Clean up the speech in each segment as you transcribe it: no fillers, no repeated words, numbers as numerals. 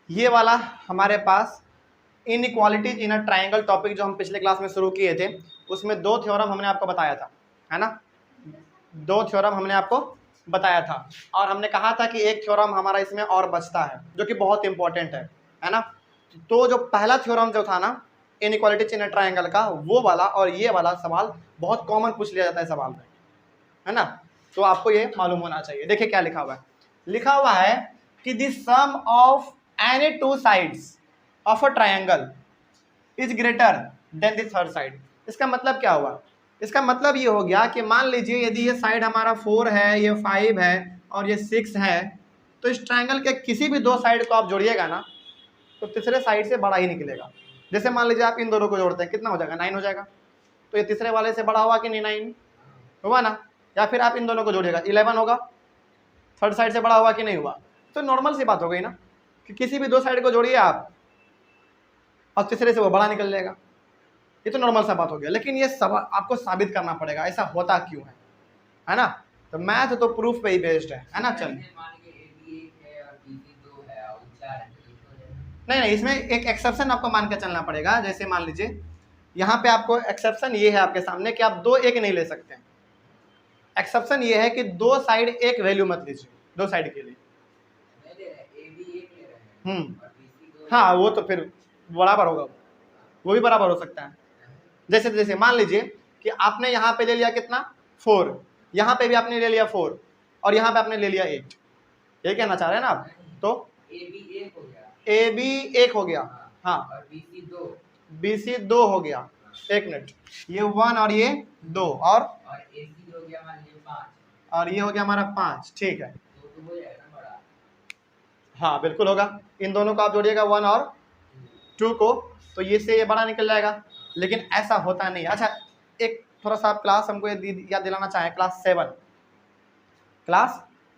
ये वाला हमारे पास inequalities in a triangle topic जो हम पिछले क्लास में शुरू किए थे, उसमें 2 थ्योरम हमने आपको बताया था, है ना। 2 थ्योरम हमने आपको बताया था और हमने कहा था कि एक थ्योरम हमारा इसमें और बचता है जो कि बहुत इंपॉर्टेंट है ना। तो जो पहला थ्योरम जो था ना इनइक्वालिटीज इन अ ट्राइंगल का, वो वाला और ये वाला सवाल बहुत कॉमन पूछ लिया जाता है सवाल में, है ना। तो आपको ये मालूम होना चाहिए। देखिए क्या लिखा हुआ है, लिखा हुआ है कि the sum of any two sides of a triangle is greater than the third side. इसका मतलब क्या हुआ? इसका मतलब ये हो गया कि मान लीजिए यदि ये साइड हमारा 4 है, ये 5 है और ये 6 है, तो इस ट्रायंगल के किसी भी 2 साइड को आप जोड़िएगा ना तो तीसरे साइड से बड़ा ही निकलेगा। जैसे मान लीजिए आप इन दोनों को जोड़ते हैं, कितना हो जाएगा? 9 हो जाएगा। तो ये तीसरे वाले से बड़ा हुआ कि नहीं? 9 हुआ ना। या फिर आप इन दोनों को जोड़िएगा, 11 होगा। थर्ड साइड से बड़ा हुआ कि नहीं हुआ? तो नॉर्मल सी बात हो गई ना कि किसी भी 2 साइड को जोड़िए आप और तीसरे से वो बड़ा निकल जाएगा। ये तो नॉर्मल सा बात हो गया, लेकिन ये सब आपको साबित करना पड़ेगा ऐसा होता क्यों है ना। तो मैथ तो प्रूफ पे ही बेस्ड है ना। चलिए नहीं, इसमें एक एक्सेप्शन आपको मान के चलना पड़ेगा। जैसे मान लीजिए यहाँ पे आपको एक्सेप्शन ये है आपके सामने कि आप 2 एक नहीं ले सकते। एक्सेप्शन ये है कि 2 साइड एक वैल्यू मत लीजिए 2 साइड के लिए। हाँ, वो तो फिर बराबर होगा, वो भी बराबर हो सकता है। जैसे मान लीजिए कि आपने यहाँ पे ले लिया कितना? 4, यहाँ पे भी आपने ले लिया 4 और यहाँ पे आपने ले लिया 8। ये कहना चाह रहे हैं ना आप? तो ए बी 1 हो गया, हाँ, और BC 2 हो गया। एक मिनट, ये 1 और ये 2 और AC हो गया हमारा 5 और ये हो गया हमारा 5। ठीक है, तो हो जाएगा ना बड़ा? हाँ बिल्कुल होगा। इन दोनों को आप जोड़िएगा 1 और 2 को, तो ये से ये बड़ा निकल जाएगा। लेकिन ऐसा होता नहीं। अच्छा, एक थोड़ा सा आप क्लास हमको याद दिलाना चाहें, क्लास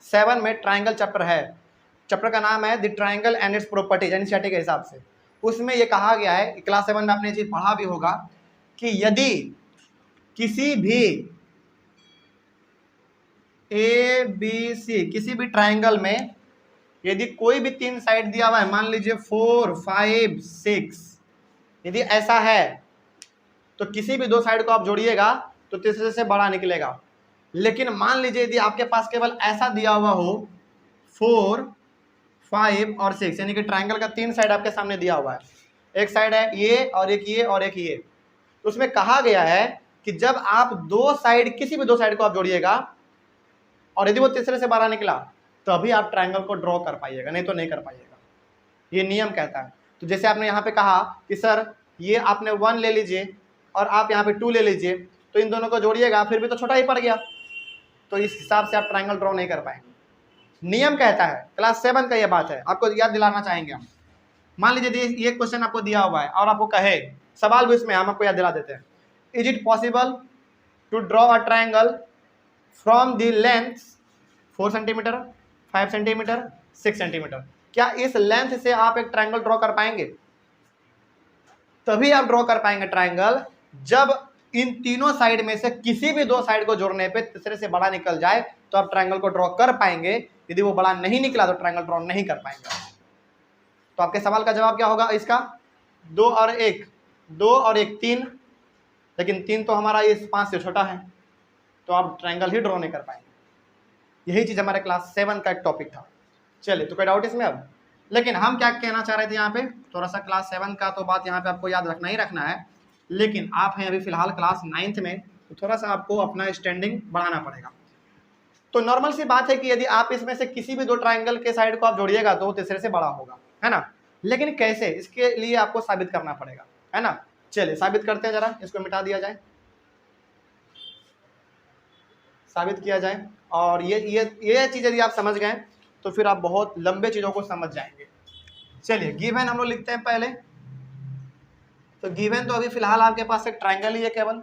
7 में ट्राइंगल चैप्टर है। चैप्टर का नाम है the triangle and its properties NCERT के हिसाब से। उसमें ये कहा गया है, क्लास 7 में आपने चीज पढ़ा भी होगा कि यदि किसी भी ए बी सी किसी भी ट्राइंगल में यदि कोई भी 3 साइड दिया हुआ है, मान लीजिए 4, 5, 6, यदि ऐसा है तो किसी भी 2 साइड को आप जोड़िएगा तो तीसरे से बड़ा निकलेगा। लेकिन मान लीजिए यदि आपके पास केवल ऐसा दिया हुआ हो 4, 5 और 6, यानी कि ट्राइंगल का 3 साइड आपके सामने दिया हुआ है, एक साइड है ये और एक ये और एक ये, तो उसमें कहा गया है कि जब आप 2 साइड किसी भी 2 साइड को आप जोड़िएगा और यदि वो तीसरे से बड़ा निकला तभी आप ट्राइंगल को ड्रॉ कर पाइएगा, नहीं तो नहीं कर पाइएगा। ये नियम कहता है। तो जैसे आपने यहाँ पे कहा कि सर ये आपने 1 ले लीजिए और आप यहाँ पे 2 ले लीजिए, तो इन दोनों को जोड़िएगा फिर भी तो छोटा ही पड़ गया, तो इस हिसाब से आप ट्राइंगल ड्रॉ नहीं कर पाएंगे। नियम कहता है, क्लास 7 का ये बात है, आपको याद दिलाना चाहेंगे हम। मान लीजिए ये क्वेश्चन आपको दिया हुआ है और आपको कहे, सवाल भी इसमें हम आपको याद दिला देते हैं, is it possible to draw a triangle from the length 4 centimetre, 5 centimetre, 6 centimetre? क्या इस लेंथ से आप एक ट्राइंगल ड्रॉ कर पाएंगे? तभी आप ड्रॉ कर पाएंगे ट्राइंगल जब इन तीनों साइड में से किसी भी 2 साइड को जोड़ने पे तीसरे से बड़ा निकल जाए तो आप ट्राइंगल को ड्रॉ कर पाएंगे। यदि वो बड़ा नहीं निकला तो ट्राइंगल ड्रॉ नहीं कर पाएंगे। तो आपके सवाल का जवाब क्या होगा इसका? 2 और 1, 2 और 1 3, लेकिन 3 तो हमारा ये 5 से छोटा है, तो आप ट्राइंगल ही ड्रॉ नहीं कर पाएंगे। यही चीज हमारे क्लास 7 का एक टॉपिक था। चलिए, तो कोई डाउट इसमें अब? लेकिन हम क्या कहना चाह रहे थे यहाँ पे, थोड़ा सा क्लास 7 का तो बात यहाँ पे आपको याद रखना ही रखना है, लेकिन आप हैं अभी फिलहाल क्लास 9th में, तो थोड़ा सा आपको अपना स्टैंडिंग बढ़ाना पड़ेगा। तो नॉर्मल सी बात है कि यदि आप इसमें से किसी भी 2 ट्राइंगल के साइड को आप जोड़िएगा तो तीसरे से बड़ा होगा, है ना। लेकिन कैसे, इसके लिए आपको साबित करना पड़ेगा, है ना। चलिए साबित करते हैं, जरा इसको मिटा दिया जाए, साबित किया जाए। और ये चीज यदि आप समझ गए तो फिर आप बहुत लंबे चीजों को समझ जाएंगे। चलिए, गिवन हम लोग लिखते हैं पहले। तो गिवन तो अभी फिलहाल आपके पास एक ट्राइंगल ही है, केवल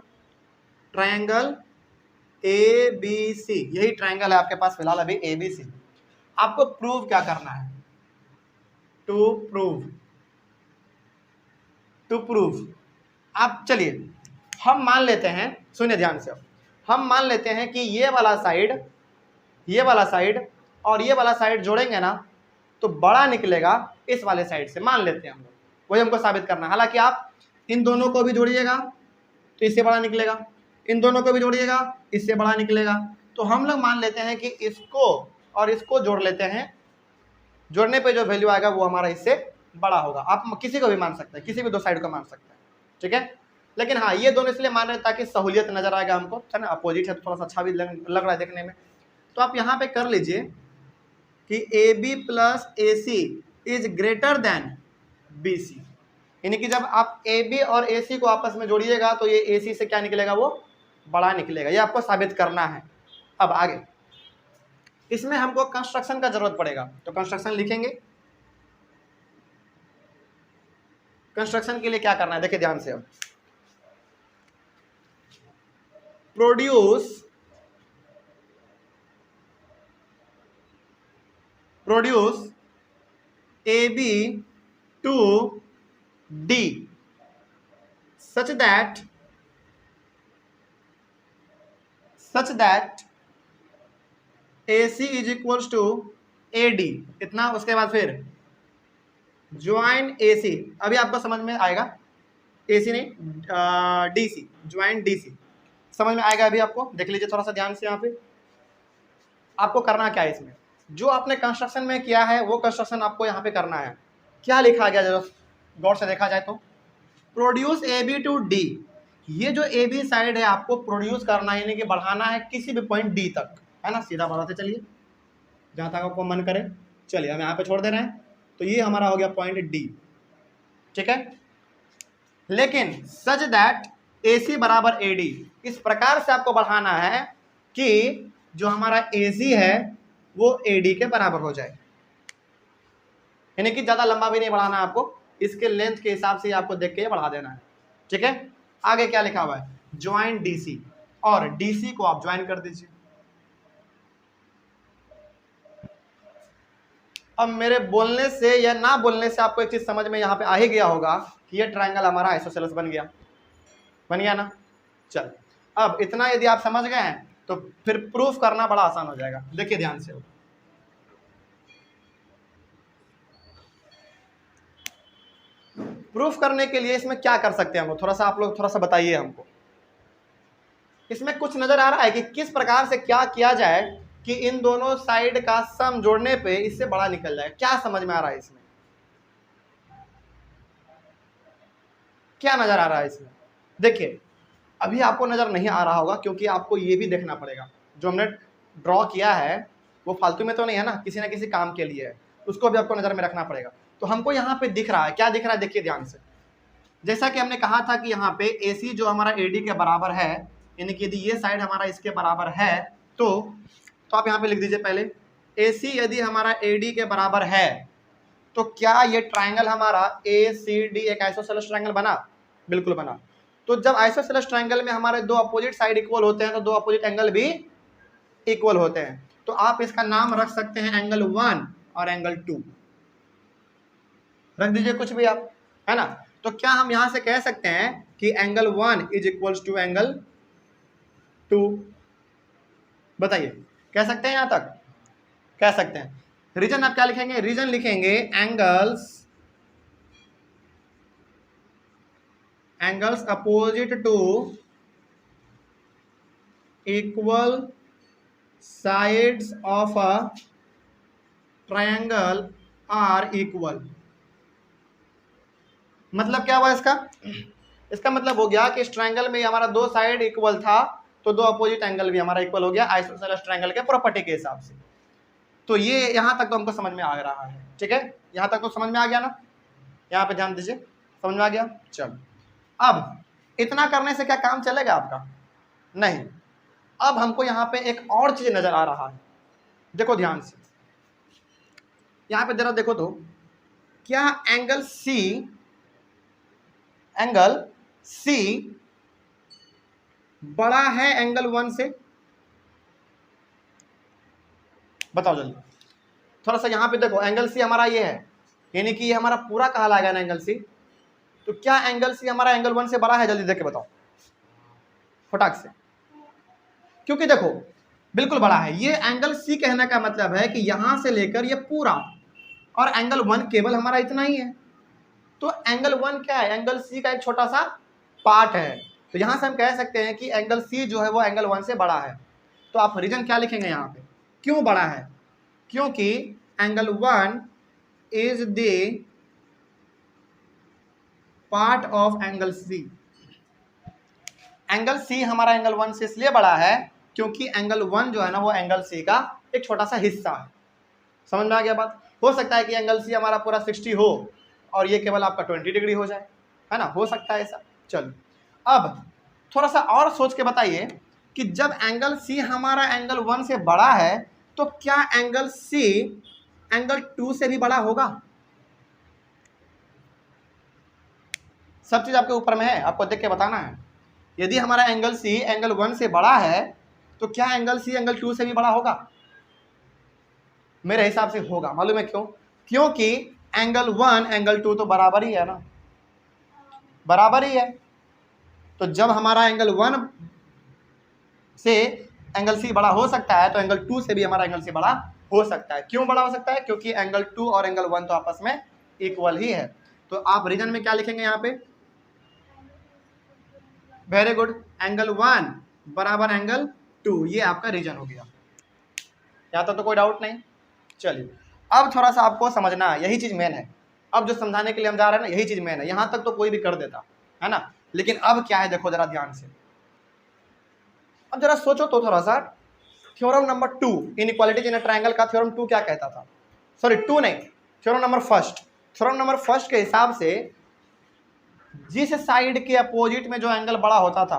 ट्राइंगल ABC, यही ट्राइंगल है आपके पास फिलहाल अभी ABC। आपको प्रूव क्या करना है? टू प्रूव आप, चलिए हम मान लेते हैं, सुनिए ध्यान से, हम मान लेते हैं कि ये वाला साइड और ये वाला साइड जोड़ेंगे ना तो बड़ा निकलेगा इस वाले साइड से, मान लेते हैं हम लोग, वही हमको साबित करना है। हालांकि आप इन दोनों को भी जोड़िएगा तो इससे बड़ा निकलेगा, इन दोनों को भी जोड़िएगा इससे बड़ा निकलेगा। तो हम लोग मान लेते हैं कि इसको और इसको जोड़ लेते हैं, जोड़ने पे जो वैल्यू आएगा वो हमारा इससे बड़ा होगा। आप किसी को भी मान सकते हैं, किसी भी दो साइड को मान सकते हैं, ठीक है। लेकिन हाँ, ये दोनों इसलिए मान रहे हैं ताकि सहूलियत नजर आएगा हमको, है ना, अपोजिट है तो थोड़ा सा अच्छा भी लग रहा है देखने में। तो आप यहाँ पे कर लीजिए कि A B plus A C is greater than B C, यानी कि जब आप ए बी और ए सी को आपस में जोड़िएगा तो ये ए सी से क्या निकलेगा, वो बड़ा निकलेगा। ये आपको साबित करना है। अब आगे इसमें हमको कंस्ट्रक्शन का जरूरत पड़ेगा, तो कंस्ट्रक्शन लिखेंगे। कंस्ट्रक्शन के लिए क्या करना है देखिए ध्यान से। अब produce A B to D such that AC is equals to AD, इतना। उसके बाद फिर ज्वाइन AC, अभी आपको समझ में आएगा, AC नहीं DC, ज्वाइन DC समझ में आएगा अभी आपको। देख लीजिए थोड़ा सा ध्यान से, यहाँ पे आपको करना क्या है, इसमें जो आपने कंस्ट्रक्शन में किया है वो कंस्ट्रक्शन आपको यहाँ पे करना है। क्या लिखा गया जरा गौर से देखा जाए तो, produce A B to D, ये जो ए बी साइड है आपको प्रोड्यूस करना है, यानी कि बढ़ाना है किसी भी पॉइंट डी तक, है ना। सीधा बढ़ाते चलिए जहाँ तक आपको मन करे। चलिए हम यहाँ पे छोड़ दे रहे हैं, तो ये हमारा हो गया पॉइंट डी, ठीक है। लेकिन सच दैट ए सी बराबर ए डी, इस प्रकार से आपको बढ़ाना है कि जो हमारा ए सी है वो ए डी के बराबर हो जाए, यानी कि ज़्यादा लंबा भी नहीं बढ़ाना है आपको, इसके लेंथ के हिसाब से आपको देख के बढ़ा देना है, ठीक है। आगे क्या लिखा हुआ है, ज्वाइन डीसी, और डीसी को आप ज्वाइन कर दीजिए। अब मेरे बोलने से या ना बोलने से आपको एक चीज समझ में यहाँ पे आ ही गया होगा कि ये ट्रायंगल हमारा आइसोसेलेस बन गया ना। चल, अब इतना यदि आप समझ गए हैं तो फिर प्रूफ करना बड़ा आसान हो जाएगा। देखिए ध्यान से, प्रूफ करने के लिए इसमें क्या कर सकते हैं हम, थोड़ा सा आप लोग थोड़ा सा बताइए हमको। इसमें कुछ नजर आ रहा है कि किस प्रकार से क्या किया जाए कि इन दोनों साइड का सम जोड़ने पे इससे बड़ा निकल जाए, क्या समझ में आ रहा है इसमें, क्या नजर आ रहा है इसमें। देखिए अभी आपको नजर नहीं आ रहा होगा क्योंकि आपको ये भी देखना पड़ेगा, जो हमने ड्रॉ किया है वो फालतू में तो नहीं है ना किसी काम के लिए है, उसको भी आपको नजर में रखना पड़ेगा। तो हमको यहाँ पे दिख रहा है, क्या दिख रहा है देखिए ध्यान से। जैसा कि हमने कहा था कि यहाँ पे AC जो हमारा AD के बराबर है, यानी कि यदि ये साइड हमारा इसके बराबर है तो आप यहाँ पे लिख दीजिए पहले, AC यदि हमारा AD के बराबर है तो क्या ये ट्राइंगल हमारा ACD एक आइसोसेलेस ट्राइंगल बना, बिल्कुल बना। तो जब आइसोसेलेस ट्राइंगल में हमारे दो अपोजिट साइड इक्वल होते हैं तो दो अपोजिट एंगल भी इक्वल होते हैं। तो आप इसका नाम रख सकते हैं एंगल 1 और एंगल 2, रख दीजिए कुछ भी आप, है ना। तो क्या हम यहां से कह सकते हैं कि angle 1 is equals to angle 2, बताइए कह सकते हैं, यहां तक कह सकते हैं। रीजन आप क्या लिखेंगे, रीजन लिखेंगे angles opposite to equal sides of a triangle are equal. मतलब क्या हुआ इसका मतलब हो गया कि इस ट्रायंगल में हमारा दो साइड इक्वल था तो दो अपोजिट एंगल भी हमारा इक्वल हो गया आइसोसेलेस ट्रायंगल के प्रॉपर्टी के हिसाब से। तो ये यहां तक तो हमको समझ में आ रहा है, ठीक है, यहां तक तो समझ में आ गया ना, यहाँ पे ध्यान दीजिए, समझ में आ गया। चलो अब इतना करने से क्या काम चलेगा आपका, नहीं। अब हमको यहाँ पे एक और चीज नजर आ रहा है, देखो ध्यान से, यहाँ पे जरा देखो तो क्या एंगल C बड़ा है एंगल 1 से, बताओ जल्दी। थोड़ा सा यहाँ पे देखो, एंगल C हमारा ये है, यानी कि ये हमारा पूरा कहा लाएगा ना एंगल C। तो क्या एंगल C हमारा एंगल 1 से बड़ा है, जल्दी देख के बताओ फटाक से। क्योंकि देखो बिल्कुल बड़ा है, ये एंगल C कहने का मतलब है कि यहां से लेकर ये पूरा और एंगल 1 केवल हमारा इतना ही है। तो एंगल 1 क्या है, एंगल सी का एक छोटा सा पार्ट है। तो यहां से हम कह सकते हैं कि एंगल सी जो है वो एंगल 1 से बड़ा है। तो आप रीजन क्या लिखेंगे यहाँ पे, क्यों बड़ा है, क्योंकि angle 1 is the part of angle C. Angle C हमारा एंगल 1 से इसलिए बड़ा है क्योंकि एंगल 1 जो है ना वो एंगल सी का एक छोटा सा हिस्सा है। समझ में आ गया बात। हो सकता है कि एंगल सी हमारा पूरा 60 हो और ये केवल आपका 20 डिग्री हो जाए, है ना, हो सकता है ऐसा। चलो अब थोड़ा सा और सोच के बताइए कि जब एंगल सी हमारा एंगल 1 से बड़ा है तो क्या एंगल सी एंगल 2 से भी बड़ा होगा? सब चीज आपके ऊपर में है, आपको देख के बताना है। यदि हमारा एंगल सी एंगल 1 से बड़ा है तो क्या एंगल सी एंगल 2 से भी बड़ा होगा? मेरे हिसाब से होगा। मालूम है क्यों? क्योंकि एंगल 1 एंगल 2 तो बराबर ही है ना, बराबर ही है। तो जब हमारा एंगल 1 से एंगल सी बड़ा हो सकता है तो एंगल 2 से भी हमारा एंगल सी बड़ा हो सकता है। क्यों बड़ा हो सकता है? क्योंकि एंगल 2 और एंगल 1 तो आपस में इक्वल ही है। तो आप रीजन में क्या लिखेंगे यहाँ पे? वेरी गुड, एंगल 1 बराबर एंगल 2, ये आपका रीजन हो गया। यहाँ तक तो कोई डाउट नहीं। चलिए अब थोड़ा सा आपको समझना है, यही चीज मेन है। अब जो समझाने के लिए हम जा रहे हैं ना, यही चीज मेन है। यहाँ तक तो कोई भी कर देता है ना, लेकिन अब क्या है देखो जरा ध्यान से। अब जरा सोचो तो थोड़ा सा, theorem number 2 inequalities in a triangle का थ्योरम 2 क्या कहता था? सॉरी 2 नहीं, theorem number first. Theorem number first के हिसाब से जिस साइड के अपोजिट में जो एंगल बड़ा होता था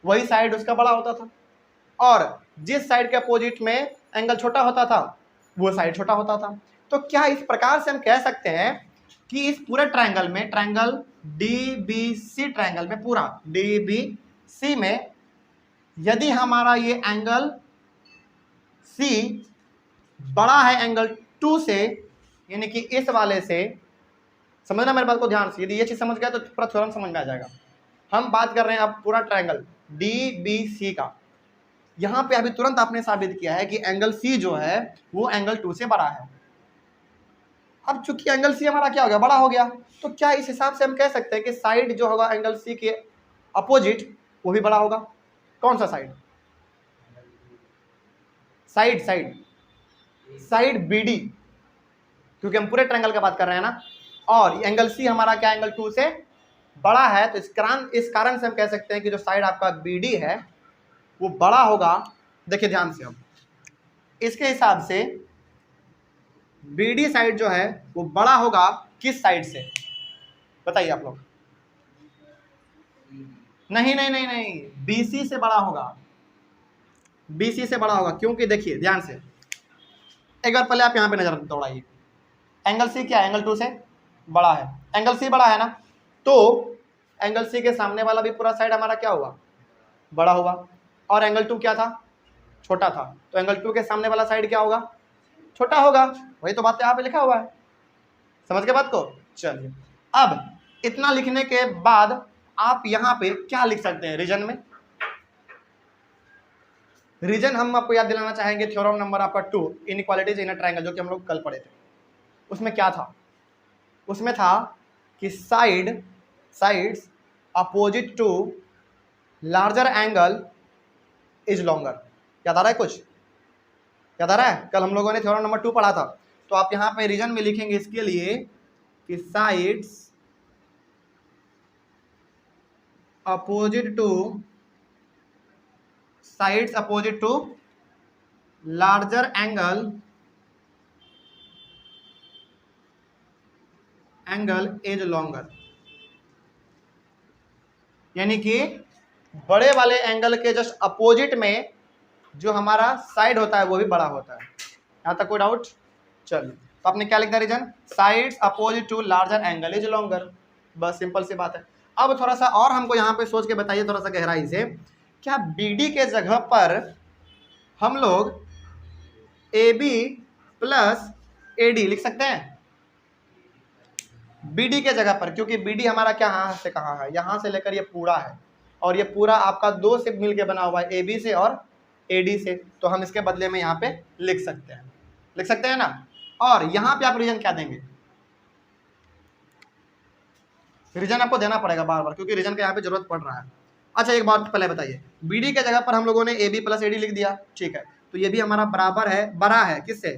वही साइड उसका बड़ा होता था, और जिस साइड के अपोजिट में एंगल छोटा होता था वो साइड छोटा होता था। तो क्या इस प्रकार से हम कह सकते हैं कि इस पूरे ट्रायंगल में, ट्रायंगल डीबीसी ट्रायंगल में, पूरा डीबीसी में यदि हमारा ये एंगल सी बड़ा है एंगल 2 से, यानी कि इस वाले से, समझना मेरे बात को ध्यान से, यदि ये चीज समझ गया तो पूरा थ्योरम समझ में आ जाएगा। हम बात कर रहे हैं अब पूरा ट्रायंगल डीबीसी का। यहां पे अभी तुरंत आपने साबित किया है कि एंगल सी जो है वो एंगल 2 से बड़ा है। अब चूंकि एंगल सी हमारा क्या हो गया, बड़ा हो गया, तो क्या इस हिसाब से हम कह सकते हैं कि साइड जो होगा एंगल सी के अपोजिट वो भी बड़ा होगा? कौन सा side? Side side side BD, क्योंकि हम पूरे ट्रायंगल का बात कर रहे हैं ना, और एंगल सी हमारा क्या एंगल 2 से बड़ा है। तो इस कारण से हम कह सकते हैं कि जो साइड आपका बीडी है वो बड़ा होगा। देखिए ध्यान से, अब इसके हिसाब से बीडी साइड जो है वो बड़ा होगा किस साइड से? बताइए आप लोग। नहीं नहीं नहीं नहीं, बीसी से बड़ा होगा, बीसी से बड़ा होगा। क्योंकि देखिए ध्यान से, एक बार पहले आप यहां पे नजर दौड़ाइए। एंगल सी क्या है? एंगल 2 से बड़ा है। एंगल सी बड़ा है ना, तो एंगल सी के सामने वाला भी पूरा साइड हमारा क्या हुआ? बड़ा हुआ। और एंगल 2 क्या था? छोटा था। तो एंगल 2 के सामने वाला साइड क्या होगा? छोटा होगा। वही तो बात यहाँ पे लिखा हुआ है, समझ के बात को। चलिए अब इतना लिखने के बाद आप यहाँ पे क्या लिख सकते हैं रीजन में? रीजन हम आपको याद दिलाना चाहेंगे, थ्योरम नंबर आपका 2 इनइक्वालिटीज इन अ ट्रायंगल, जो कि हम लोग कल पढ़े थे। उसमें क्या था? उसमें था कि sides opposite to larger angle is longer. याद आ रहा है कुछ? याद आ रहा है? कल हम लोगों ने थ्योरम नंबर 2 पढ़ा था। तो आप यहाँ पे रीजन में लिखेंगे इसके लिए कि sides opposite to larger angle is longer, यानी कि बड़े वाले एंगल के जस्ट अपोजिट में जो हमारा साइड होता है वो भी बड़ा होता है। यहां तक कोई डाउट? चलिए, तो आपने क्या लिखा reason? Sides opposite to larger angle is longer. बस सिंपल सी बात है। अब थोड़ा सा और हमको यहाँ पे सोच के बताइए थोड़ा सा गहराई से, क्या बीडी के जगह पर हम लोग AB प्लस AD लिख सकते हैं? BD के जगह पर, क्योंकि BD हमारा क्या यहाँ से कहाँ है? यहाँ से लेकर ये पूरा है, और ये पूरा आपका 2 से मिलके बना हुआ है, AB से और AD से। तो हम इसके बदले में यहाँ पे लिख सकते हैं ना। और यहां पे आप रीजन क्या देंगे, रीजन आपको देना पड़ेगा बार बार, क्योंकि रीजन का यहाँ पे जरूरत पड़ रहा है। अच्छा एक बात पहले बताइए, बीडी के जगह पर हम लोगों ने ए बी प्लस एडी लिख दिया, ठीक है, तो ये भी हमारा बराबर है, बड़ा है किससे,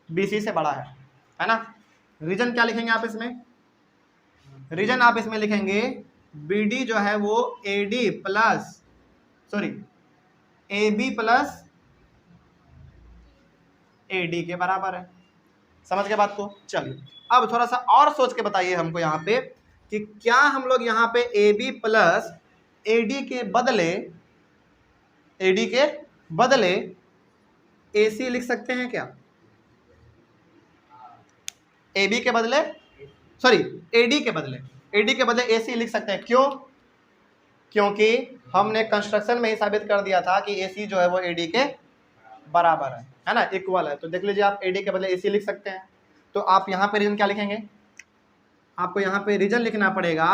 बीसी से बड़ा है ना। रीजन क्या लिखेंगे आप इसमें, रीजन आप इसमें लिखेंगे बीडी जो है वो AD plus sorry A B plus AD के बराबर है। समझ गए बात को। चलिए अब थोड़ा सा और सोच के बताइए हमको यहाँ पे कि क्या हम लोग यहाँ पे ए बी प्लस एडी के बदले ए सी लिख सकते हैं क्या, ए बी के बदले सॉरी एडी के बदले ए सी लिख सकते हैं, क्यों, क्योंकि हमने कंस्ट्रक्शन में ही साबित कर दिया था कि ए सी जो है वो एडी के बराबर है ना, इक्वल है। तो देख लीजिए आप एडी के बदले ए सी लिख सकते हैं। तो आप यहाँ पे रीजन क्या लिखेंगे, आपको यहाँ पे रीजन लिखना पड़ेगा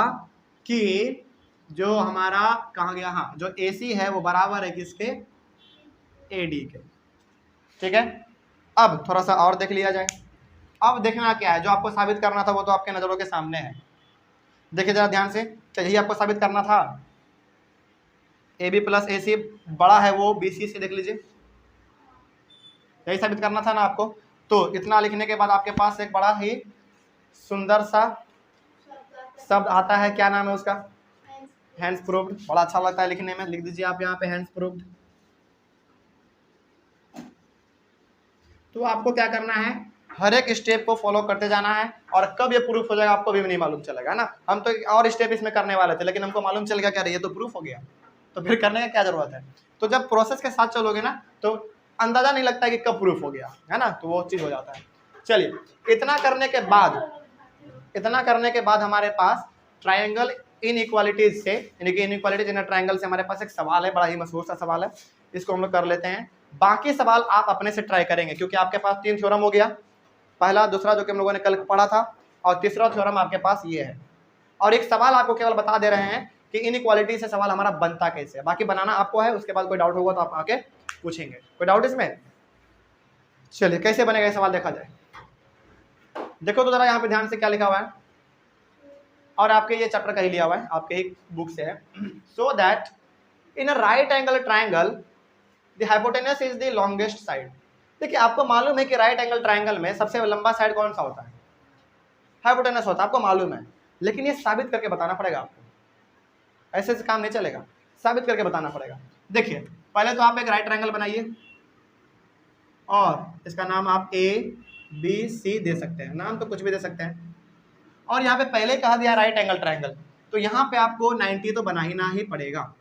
कि जो हमारा कहाँ गया, हाँ जो AC है वो बराबर है किसके, AD के, ठीक है। अब थोड़ा सा और देख लिया जाए। अब देखना क्या है, जो आपको साबित करना था वो तो आपके नज़रों के सामने है, देखिए जरा ध्यान से। तो यही आपको साबित करना था, AB प्लस AC बड़ा है वो BC से, देख लीजिए यही साबित करना था ना आपको। तो इतना लिखने के बाद आपके पास एक बड़ा ही सुंदर सा शब्द आता है, क्या नाम है उसका, हैंड्स प्रूव्ड, बड़ा अच्छा लगता है लिखने में, लिख दीजिए आप यहाँ पे हैंड्स प्रूव्ड। तो आपको क्या करना है, हर एक स्टेप को फॉलो करते जाना है, और कब ये प्रूफ हो जाएगा आपको भी नहीं मालूम चलेगा ना। हम तो और स्टेप इसमें करने वाले थे, लेकिन हमको मालूम चल गया क्या, ये तो प्रूफ हो गया, तो फिर करने का क्या जरूरत है। तो जब प्रोसेस के साथ चलोगे ना तो अंदाजा नहीं लगता है कि कब प्रूफ हो गया है ना, तो वो चीज़ हो जाता है। चलिए इतना करने के बाद हमारे पास ट्राइंगल इनइक्वालिटीज से, यानी कि इनइक्वालिटीज इन ट्राइंगल से हमारे पास एक सवाल है, बड़ा ही मशहूर सा सवाल है, इसको हम लोग कर लेते हैं। बाकी सवाल आप अपने से ट्राई करेंगे, क्योंकि आपके पास 3 थ्योरम हो गया, पहला दूसरा जो कि हम लोगों ने कल पढ़ा था, और तीसरा थ्योरम आपके पास ये है। और एक सवाल आपको केवल बता दे रहे हैं कि इनइक्वालिटी से सवाल हमारा बनता कैसे है, बाकी बनाना आपको है। उसके बाद कोई डाउट होगा तो आप आके पूछेंगे, कोई डाउट इसमें। चलिए कैसे बनेगा ये सवाल देखा जाए। देखो तो जरा यहाँ पे ध्यान से क्या लिखा हुआ है, और आपके ये चैप्टर का ही लिया हुआ है, आपके ही बुक से है। So that in a right angle triangle the hypotenuse is the longest side. देखिए आपको मालूम है कि राइट एंगल ट्राइंगल में सबसे लंबा साइड कौन सा होता है, हाइपोटेनस होता है, आपको मालूम है, लेकिन ये साबित करके बताना पड़ेगा आपको, ऐसे से काम नहीं चलेगा, साबित करके बताना पड़ेगा। देखिए पहले तो आप एक राइट ट्राइंगल बनाइए, और इसका नाम आप ABC दे सकते हैं, नाम तो कुछ भी दे सकते हैं। और यहाँ पे पहले कहा दिया राइट एंगल ट्राइंगल, तो यहाँ पे आपको 90 तो बना ही पड़ेगा,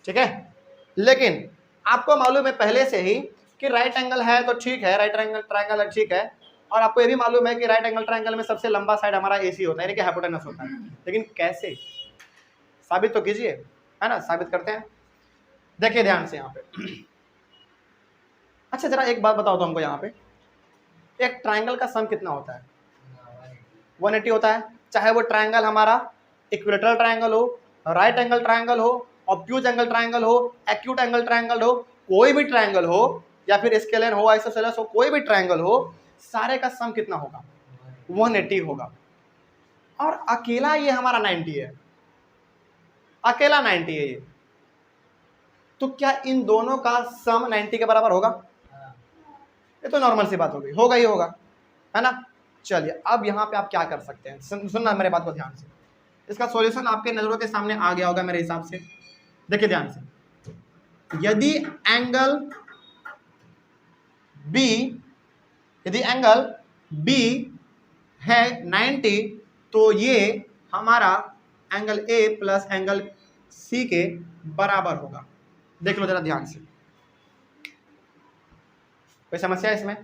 ठीक है। लेकिन आपको मालूम है पहले से ही कि राइट एंगल है तो ठीक है, राइट एंगल ट्राइंगल है ठीक है, और आपको ये भी मालूम है कि राइट एंगल ट्राइंगल में सबसे लंबा साइड हमारा AC होता है, यानी कि हाइपोटेनस होता है। लेकिन कैसे, साबित तो कीजिए, है ना, साबित करते हैं। देखिए ध्यान से यहाँ पे। अच्छा जरा एक बात बताओ तो हमको, यहाँ पे एक ट्राइंगल का सम कितना होता है, 180 होता है, चाहे वो ट्राइंगल हमारा इक्विलेटरल ट्राइंगल हो, राइट एंगल ट्राइंगल हो, ऑब्ट्यूज एंगल ट्राइंगल हो, एक्यूट एंगल ट्राइंगल हो, कोई भी ट्राइंगल हो, या फिर स्केलर हो, आइसोसेलेस हो, कोई भी ट्राइंगल हो, सारे का सम कितना होगा, 180 होगा। और अकेला ये हमारा 90 है, अकेला 90 है ये, तो क्या इन दोनों का सम 90 के बराबर होगा, ये तो नॉर्मल सी बात होगी, होगा ही होगा, है ना। चलिए अब यहाँ पे आप क्या कर सकते हैं, सुनना मेरे बात को ध्यान से, इसका सॉल्यूशन आपके नजरों के सामने आ गया होगा मेरे हिसाब से। देखिए ध्यान से, यदि एंगल B है 90, तो ये हमारा angle A plus angle C के बराबर होगा। देख लो जरा ध्यान से, कोई समस्या है इसमें,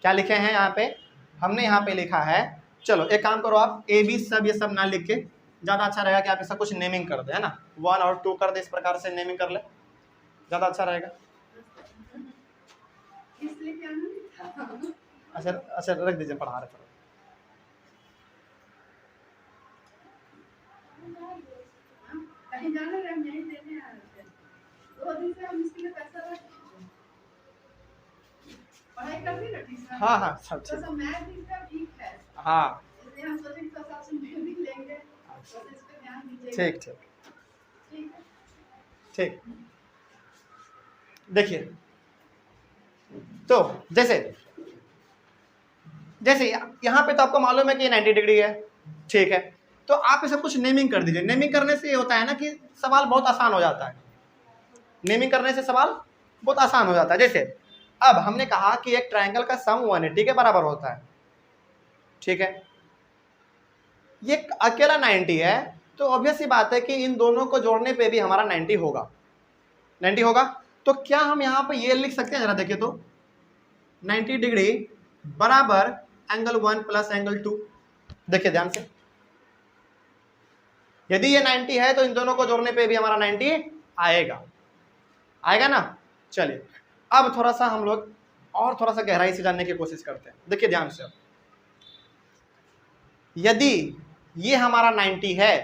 क्या लिखे हैं यहाँ पे, हमने यहाँ पे लिखा है, चलो एक काम करो आप AB सब ये सब ना लिख के, ज़्यादा अच्छा रहेगा कि आप इसका कुछ नेमिंग कर दे, है ना, 1 और 2 कर दे, इस प्रकार से नेमिंग कर ले, ज़्यादा अच्छा रहेगा। अच्छा रख दीजिए, पढ़ा रहे थोड़ा। हाँ हाँ सब थोड़ा सा मैथ इसका वीक है, हाँ इसलिए हम सोचे कि थोड़ा सा ऑप्शन बी भी लेंगे, बस इस पे ध्यान दीजिएगा। ठीक ठीक ठीक है। ठीक। देखिए तो जैसे जैसे यहाँ पे तो आपको मालूम है कि 90 डिग्री है, ठीक है। तो आप इसे कुछ नेमिंग कर दीजिए। नेमिंग करने से ये होता है ना कि सवाल बहुत आसान हो जाता है। नेमिंग करने से सवाल बहुत आसान हो जाता है। जैसे अब हमने कहा कि एक ट्रायंगल का सम 180 के बराबर होता है, ठीक है। ये अकेला 90 है, तो ऑब्वियस सी बात है कि इन दोनों को जोड़ने पे भी हमारा 90 होगा, 90 होगा। तो क्या हम यहाँ पे ये लिख सकते हैं, जरा देखिए तो 90 डिग्री बराबर एंगल 1 प्लस एंगल 2। देखिए ध्यान से, यदि ये 90 है तो इन दोनों को जोड़ने पे भी हमारा 90 आएगा, आएगा ना। चलिए अब थोड़ा सा हम लोग और थोड़ा सा गहराई से जानने की कोशिश करते हैं। देखिए ध्यान से, यदि ये हमारा 90 है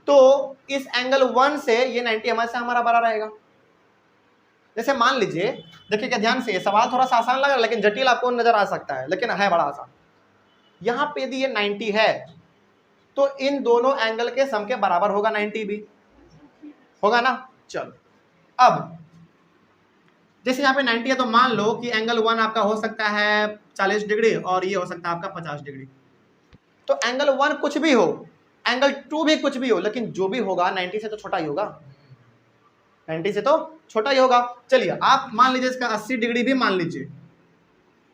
तो इस एंगल 1 से ये 90 हमारे से हमारा बड़ा रहेगा। जैसे मान लीजिए, देखिए ध्यान से, ये सवाल थोड़ा सा आसान लग रहा है लेकिन जटिल आपको नजर आ सकता है, लेकिन है बड़ा आसान। यहाँ पे यदि ये 90 है तो इन दोनों एंगल के सम के बराबर होगा 90 भी, होगा ना। चलो अब जैसे यहाँ पे 90 है तो मान लो कि एंगल 1 आपका हो सकता है 40 डिग्री और ये हो सकता है आपका 50 डिग्री। तो एंगल 1 कुछ भी हो, एंगल 2 भी कुछ भी हो, लेकिन जो भी होगा 90 से तो छोटा ही होगा, 90 से तो छोटा ही होगा। चलिए आप मान लीजिए इसका 80 डिग्री भी मान लीजिए,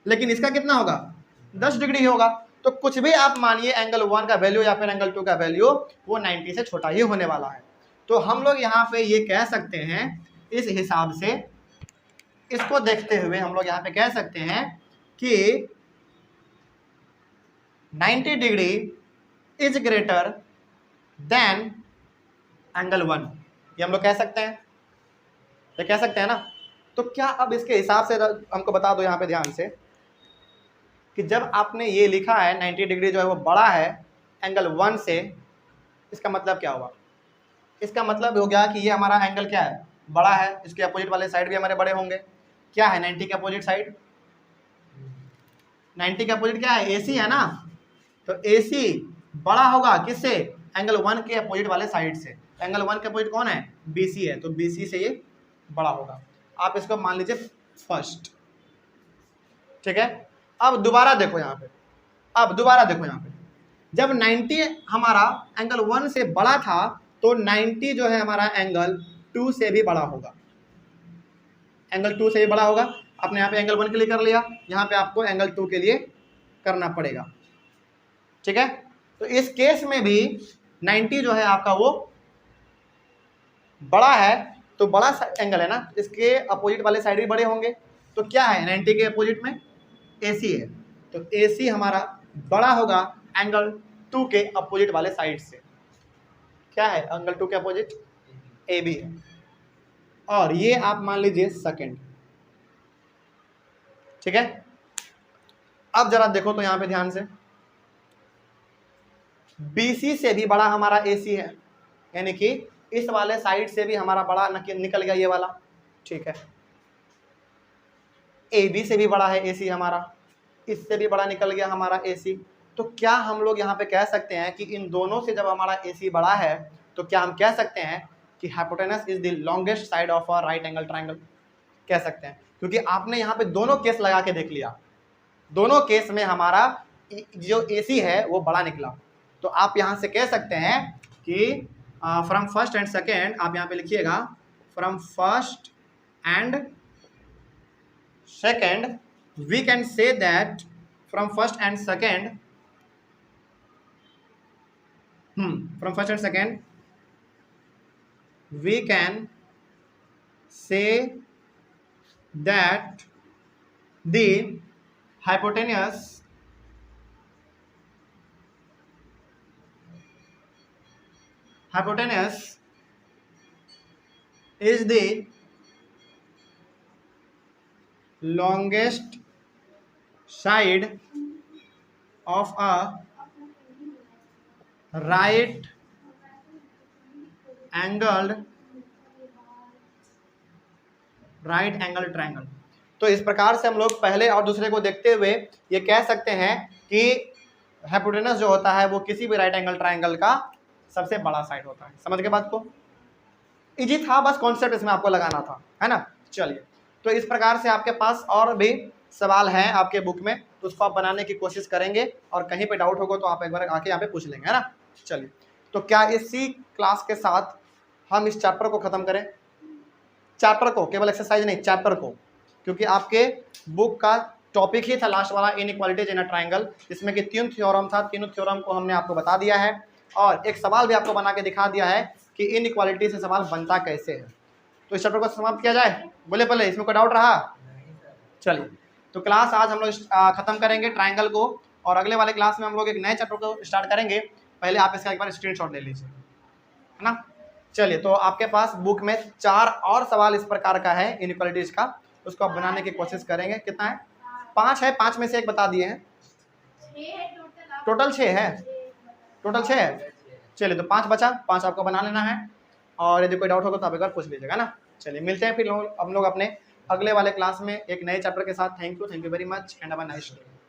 लेकिन इसका कितना होगा, 10 डिग्री होगा। तो कुछ भी आप मानिए, एंगल 1 का वैल्यू या फिर एंगल 2 का वैल्यू वो 90 से छोटा ही होने वाला है। तो हम लोग यहाँ पे ये कह सकते हैं, इस हिसाब से इसको देखते हुए हम लोग यहाँ पे कह सकते हैं कि 90 degree is greater then angle 1। ये हम लोग कह सकते हैं, ये कह सकते हैं ना। तो क्या अब इसके हिसाब से हमको बता दो यहाँ पे ध्यान से कि जब आपने ये लिखा है 90 डिग्री जो है वो बड़ा है एंगल 1 से, इसका मतलब क्या हुआ। इसका मतलब हो गया कि ये हमारा एंगल क्या है, बड़ा है, इसके अपोजिट वाले साइड भी हमारे बड़े होंगे। क्या है 90 के अपोजिट साइड, 90 के अपोजिट क्या है, AC है ना। तो AC बड़ा होगा किससे, एंगल 1 के अपोजिट वाले साइड से। एंगल 1 के अपोजिट कौन है, BC है, तो BC से ये बड़ा होगा। आप इसको मान लीजिए फर्स्ट, ठीक है। अब दोबारा देखो यहाँ पे, अब दोबारा देखो यहाँ पे, जब 90 हमारा एंगल 1 से बड़ा था तो 90 जो है हमारा एंगल 2 से भी बड़ा होगा, एंगल 2 से भी बड़ा होगा। आपने यहाँ पे एंगल 1 के लिए कर लिया, यहाँ पे आपको एंगल 2 के लिए करना पड़ेगा, ठीक है। तो इस केस में भी 90 जो है आपका वो बड़ा है, तो बड़ा एंगल है ना, इसके अपोजिट वाले साइड भी बड़े होंगे। तो क्या है 90 के अपोजिट में AC है, तो AC हमारा बड़ा होगा एंगल 2 के अपोजिट वाले साइड से। क्या है एंगल 2 के अपोजिट, AB है, और ये आप मान लीजिए सेकंड, ठीक है। अब जरा देखो तो यहाँ पे ध्यान से, BC से भी बड़ा हमारा AC है, यानी कि इस वाले साइड से भी हमारा बड़ा निकल गया ये वाला, ठीक है। AB से भी बड़ा है AC हमारा, इससे भी बड़ा निकल गया हमारा AC। तो क्या हम लोग यहाँ पे कह सकते हैं कि इन दोनों से जब हमारा AC बड़ा है तो क्या हम कह सकते हैं कि hypotenuse is the longest side of a right angle triangle, कह सकते हैं। क्योंकि आपने यहाँ पे दोनों केस लगा के देख लिया, दोनों केस में हमारा जो AC है वो बड़ा निकला। तो आप यहाँ से कह सकते हैं कि फ्रॉम फर्स्ट एंड सेकेंड, आप यहाँ पे लिखिएगा from first and second we can say that from first and second from first and second we can say that the hypotenuse is the longest side of a right angled triangle। तो इस प्रकार से हम लोग पहले और दूसरे को देखते हुए ये कह सकते हैं कि हाइपोटेनस जो होता है वो किसी भी राइट एंगल ट्राइंगल का सबसे बड़ा साइड होता है। समझ के बात को? इजी था, बस कॉन्सेप्ट इसमें आपको लगाना था, है ना। चलिए, तो इस प्रकार से आपके पास और भी सवाल हैं आपके बुक में, तो उसको आप बनाने की कोशिश करेंगे और कहीं पे डाउट होगा तो आप एक बार आके यहाँ पे पूछ लेंगे, है ना। चलिए, तो क्या इसी क्लास के साथ हम इस चैप्टर को खत्म करें? चैप्टर को, केवल एक्सरसाइज नहीं, चैप्टर को, क्योंकि आपके बुक का टॉपिक ही था लास्ट वाला इनइक्वालिटीज इन अ ट्रायंगल, जिसमें कि 3 थ्योरम था। तीनों थ्योरम को हमने आपको बता दिया है और एक सवाल भी आपको बना के दिखा दिया है कि इनइक्वालिटी से सवाल बनता कैसे है। तो इस चैप्टर को समाप्त किया जाए? बोले पहले, इसमें कोई डाउट रहा? चलिए, तो क्लास आज हम लोग खत्म करेंगे ट्रायंगल को, और अगले वाले क्लास में हम लोग एक नए चैप्टर को स्टार्ट करेंगे। पहले आप इसका एक बार स्क्रीनशॉट ले लीजिए, है ना। चलिए, तो आपके पास बुक में 4 और सवाल इस प्रकार का है इनइक्वालिटीज का, उसको आप बनाने की कोशिश करेंगे। कितना है? 5 है, 5 में से एक बता दिए हैं। टोटल 6 है, टोटल 6 है। चलिए, तो 5 बचा, 5 आपको बना लेना है, और यदि कोई डाउट होगा तो आप एक बार पूछ लीजिएगा ना। चलिए, मिलते हैं फिर हम लोग अपने अगले वाले क्लास में एक नए चैप्टर के साथ। Thank you very much and have a nice day.